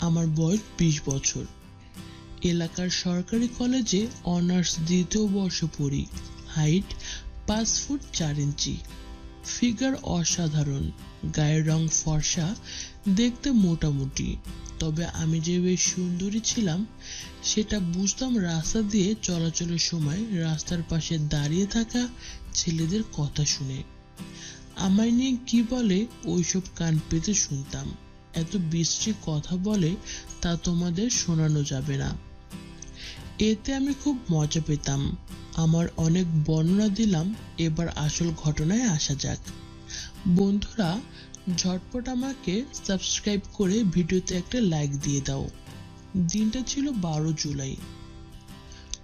আমার বয়স 20 বছর। এলাকার সরকারি কলেজে অনার্স দ্বিতীয় বর্ষে পড়ি। হাইট 5 ফুট 4 ইঞ্চি, ফিগার অসাধারণ, গায়ের রং ফর্সা, দেখতে মোটামুটি। তবে আমি যে বেশ সুন্দরী ছিলাম সেটা বুঝতাম রাস্তা দিয়ে চলাচলের সময় রাস্তার পাশে দাঁড়িয়ে থাকা ছেলেদের কথা শুনে। আমায় নিয়ে কি বলে ওইসব কান পেতে শুনতাম। এত বিশ্রী কথা বলে তা তোমাদের শোনানো যাবে না। এতে আমি খুব মজা পেতাম। আমার অনেক বর্ণনা দিলাম, এবার আসল ঘটনায় আসা যাক। বন্ধুরা, ঝটপট আমাকে সাবস্ক্রাইব করে ভিডিওতে একটা লাইক দিয়ে দাও। দিনটা ছিল 12 জুলাই।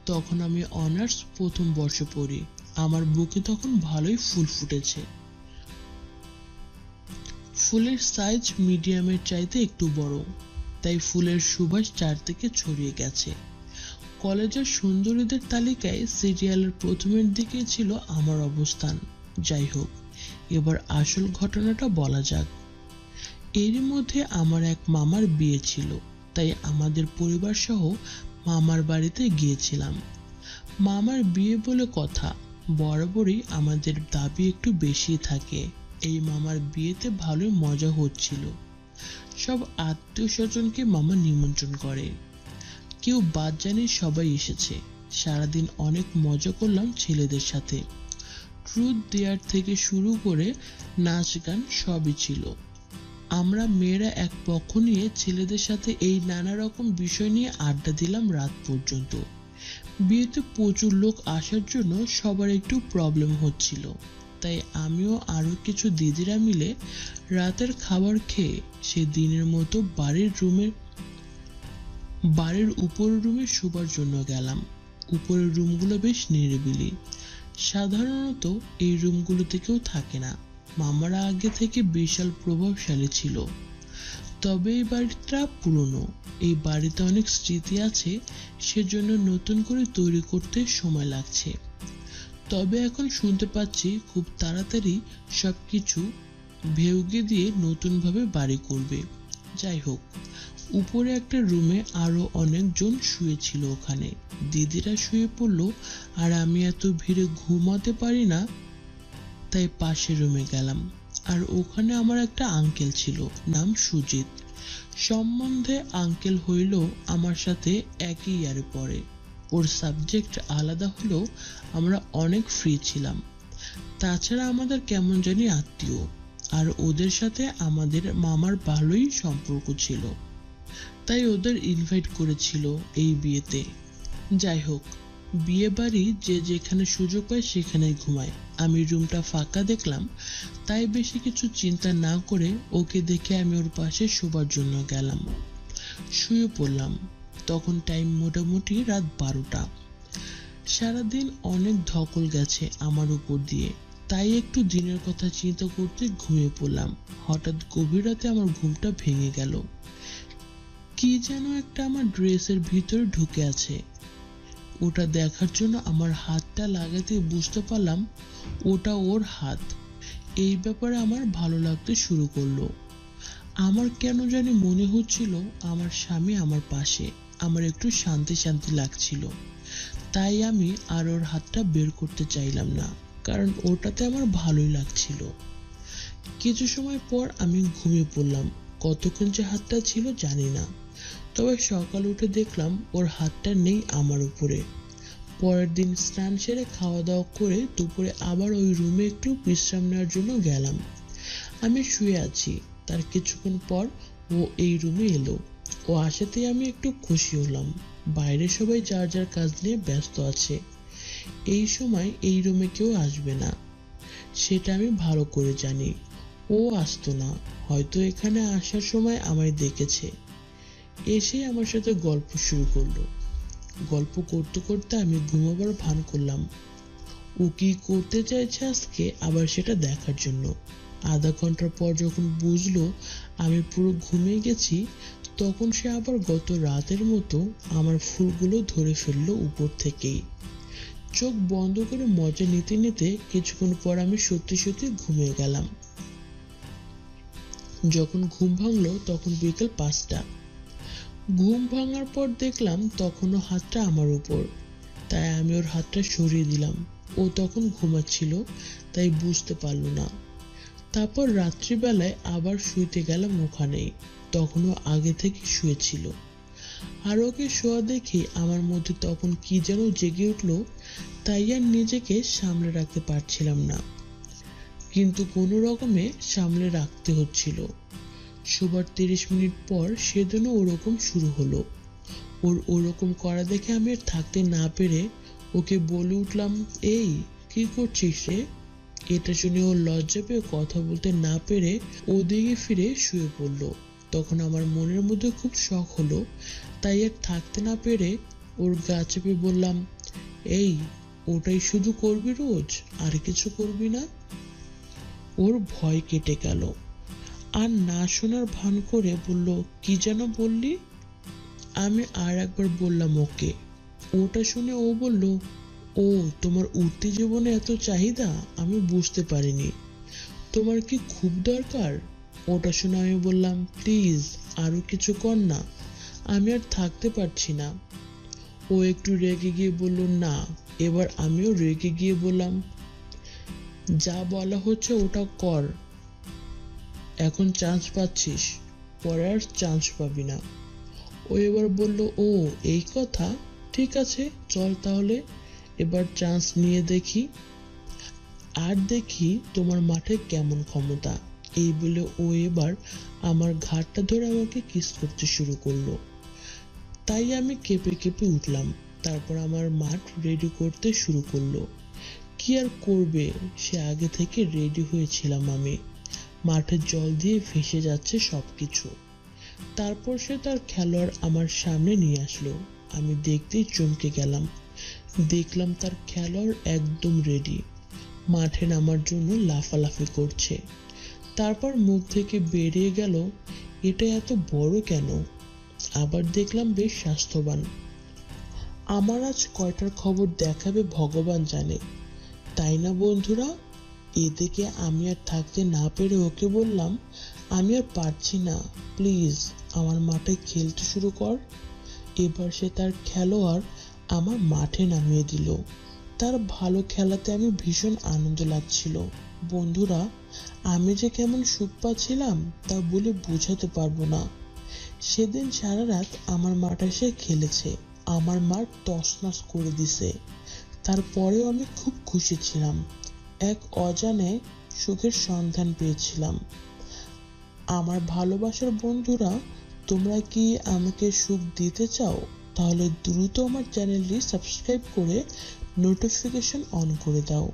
তখন আমি অনার্স প্রথম বর্ষে পড়ি। আমার বুকে তখন ভালোই ফুল ফুটেছে। ফুলের সাইজ মিডিয়ামের চাইতে একটু বড়, তাই ফুলের সুবাস চারদিকে ছড়িয়ে গেছে। কলেজের সুন্দরীদের তালিকায় সিরিয়ালের প্রথমের দিকে ছিল আমার অবস্থান। যাই হোক, এবার আসল ঘটনাটা বলা যাক। এরই মধ্যে আমার এক মামার বিয়ে ছিল, তাই আমাদের পরিবার সহ মামার বাড়িতে গিয়েছিলাম। মামার বিয়ে বলে কথা, বরাবরই আমাদের দাবি একটু বেশি থাকে। এই মামার বিয়েতে ভালোই মজা হচ্ছিল। সব আত্মীয় স্বজনকে মামা নিমন্ত্রণ করে, কেউ বাদ জানি সবাই এসেছে। সারাদিন অনেক মজা করলাম ছেলেদের সাথে। ট্রুথ দেয়ার থেকে শুরু করে নাচ গান সবই ছিল। আমরা মেয়েরা এক পক্ষ নিয়ে ছেলেদের সাথে এই নানা রকম বিষয় নিয়ে আড্ডা দিলাম রাত পর্যন্ত। বিয়েতে প্রচুর লোক আসার জন্য সবার একটু প্রবলেম হচ্ছিল, তাই আমিও আরো কিছু দিদিরা মিলে রাতের খাবার খেয়ে সে দিনের মতো বাড়ির উপরের রুমে শোবার জন্য গেলাম। উপরের রুমগুলো বেশ নিরিবিলি। সাধারণত এই রুমগুলোতে কেউ থাকে না। মামারা আগে থেকে বিশাল প্রভাবশালী ছিল। তবে এই বাড়িটা পুরনো, এই বাড়িতে অনেক স্মৃতি আছে, সেজন্য নতুন করে তৈরি করতে সময় লাগছে। তবে এখন শুনতে পাচ্ছি খুব তাড়াতাড়ি সবকিছু ভেউগে দিয়ে নতুন ভাবে বাড়ি করবে। যাই হোক, উপরে একটা রুমে আরো অনেকজন শুয়েছিল। ওখানে দিদিরা শুয়ে পড়লো, আর আমি এত ভিড়ে ঘুমাতে পারি না, তাই পাশের রুমে গেলাম। আর ওখানে আমার একটা আঙ্কেল ছিল, নাম সুজিত। সম্বন্ধে আঙ্কেল হইল আমার সাথে একই ইয়ারে পড়ে। ওর সাবজেক্ট আলাদা হলেও আমরা অনেক ফ্রি ছিলাম। তাছাড়া আমাদের কেমন জানি আত্মীয়, আর ওদের সাথে আমাদের মামার ভালোই সম্পর্ক ছিল, তাই ওদের ইনভাইট করেছিল এই বিয়েতে। যাই হোক, বিয়ে বাড়ি যে যেখানে সুযোগ পায় সেখানেই ঘুমায়। আমি রুমটা ফাঁকা দেখলাম, তাই বেশি কিছু চিন্তা না করে ওকে দেখে আমি ওর পাশে শোবার জন্য গেলাম। শুয়ে পড়লাম। তখন টাইম মোটামুটি রাত 12টা। সারাদিন অনেক ধকল গেছে আমার উপর দিয়ে, তাই একটু দিনের কথা চিন্তা করতে ঘুমিয়ে পড়লাম। হঠাৎ গভীর রাতে আমার ঘুমটা ভেঙে গেল। কি যেন একটা আমার ড্রেসের ভিতরে ঢুকে আছে। ওটা দেখার জন্য আমার হাতটা লাগাতে বুঝতে পারলাম ওটা ওর হাত। এই ব্যাপারে আমার ভালো লাগতে শুরু করলো। আমার কেন জানি মনে হচ্ছিল আমার স্বামী আমার পাশে, আমার একটু শান্তি শান্তি লাগছিল। তাই আমি আর ওর হাতটা বের করতে চাইলাম না, কারণ ওটাতে আমার ভালোই লাগছিল। কিছু সময় পর আমি ঘুমিয়ে পড়লাম। কতক্ষণ যে হাতটা ছিল জানি না, তবে সকাল উঠে দেখলাম ওর হাতটা নেই আমার উপরে। পরের দিন স্নান সেরে খাওয়া দাওয়া করে দুপুরে আবার ওই রুমে একটু বিশ্রাম নেওয়ার জন্য গেলাম। আমি শুয়ে আছি, তার কিছুক্ষণ পর ও এই রুমে এলো। ও আসাতেই আমি একটু খুশি হলাম। বাইরে সবাই যার যার কাজ নিয়ে ব্যস্ত আছে। এই সময় এই রুমে কেউ আসবে না, সেটা আমি ভালো করে জানি। ও আসতো না, হয়তো এখানে আসার সময় আমায় দেখেছে। এসে আমার সাথে গল্প শুরু করলো। গল্প করতে করতে আমি ঘুমাবার ভান করলাম। ও কি করতে চাইছে আজকে আবার সেটা দেখার জন্য। আধা ঘন্টার পর যখন বুঝলো আমি পুরো ঘুমিয়ে গেছি, তখন সে আবার গত রাতের মতো আমার ফুলগুলো ধরে ফেললো উপর থেকেই। চোখ বন্ধ করে মজা নিতে নিতে কিছুক্ষণ পর আমি সত্যি সত্যি ঘুমিয়ে গেলাম। যখন ঘুম ভাঙলো তখন বিকেল 5টা। ঘুম ভাঙার পর দেখলাম তখনও হাতটা আমার উপর, তাই আমি ওর হাতটা সরিয়ে দিলাম। ও তখন ঘুমাচ্ছিল, তাই বুঝতে পারল না। তারপর রাত্রিবেলায় আবার শুইতে গেলাম ওখানেই, তখনও আগে থেকে শুয়েছিল। আর ওকে শোয়া দেখে আমার মধ্যে তখন কি যেন জেগে উঠলো, তাই আর নিজেকে সামলে রাখতে পারছিলাম না, কিন্তু কোনো রকমে সামলে রাখতে হচ্ছিল। শোবার 30 মিনিট পর সেদিনও ওরকম শুরু হলো। ওর ওরকম করা দেখে আমি আর থাকতে না পেরে ওকে বলে উঠলাম, এই কি করছিস রে? এটা শুনে ও লজ্জা পেয়ে কথা বলতে না পেরে ওদিকে ফিরে শুয়ে পড়লো। তখন আমার মনের মধ্যে খুব শখ হলো, তাই আর থাকতে না পেরে ওর গা চেপে বললাম, এই ওটাই শুধু করবি রোজ, আর কিছু করবি না? ওর ভয় কেটে গেল, আর না শোনার ভান করে বলল, কি যেন বললি? আমি আর একবার বললাম ওকে। ওটা শুনে ও বলল, ও তোমার উঠতি জীবনে এত চাহিদা, আমি বুঝতে পারিনি। তোমার কি খুব দরকার? ওটা শুনে আমি বললাম, প্লিজ আরো কিছু কর না, আমি আর থাকতে পারছি না। ও একটু রেগে গিয়ে বলল, না। এবার আমিও রেগে গিয়ে বললাম, যা বলা হচ্ছে ওটা কর, এখন চান্স পাচ্ছিস, পরে আর চান্স পাবি না। ও এবার বলল, ও এই কথা, ঠিক আছে চল তাহলে, এবার চান্স নিয়ে দেখি, আর দেখি তোমার মাঠে কেমন ক্ষমতা। এই বলে ও এবার আমার ঘাড়টা ধরে আমাকে কিস করতে শুরু করলো। তাই আমি কেঁপে কেঁপে উঠলাম। তারপর আমার মাঠ রেডি করতে শুরু করলো। কি আর করবে, সে আগে থেকে রেডি হয়েছিলাম আমি। মাঠে জল দিয়ে ভেসে যাচ্ছে সবকিছু। তারপর সে তার খেলোয়াড় আমার সামনে নিয়ে আসলো। আমি দেখতেই চমকে গেলাম। দেখলাম তার খেলোয়াড় একদম রেডি, মাঠে নামার জন্য লাফালাফি করছে। তারপর মুখ থেকে বেরিয়ে গেল, এটা এত বড় কেন? আবার দেখলাম বেশ স্বাস্থ্যবান। আমার আজ কয়টার খবর দেখাবে ভগবান জানে, তাই না বন্ধুরা? এদিকে আমি আর থাকতে না পেরে ওকে বললাম, আমি আর পারছি না, প্লিজ আমার মাঠে খেলতে শুরু কর। এবার সে তার খেলোয়াড় আমার মাঠে নামিয়ে দিল। তার ভালো খেলাতে আমি ভীষণ আনন্দ লাগছিল। বন্ধুরা, আমি যে কেমন সুখ পাচ্ছিলাম তা বলে বোঝাতে পারবো না। সেদিন সারা রাত আমার মাঠে সে খেলেছে, আমার মাঠ তছনছ করে দিছে। তারপরেও আমি খুব খুশি ছিলাম, এক অজানে সুখের সন্ধান পেয়েছিলাম। আমার ভালোবাসার বন্ধুরা, তোমরা কি আমাকে সুখ দিতে চাও? তাহলে দ্রুত আমার চ্যানেলটি সাবস্ক্রাইব করে নোটিফিকেশন অন করে দাও।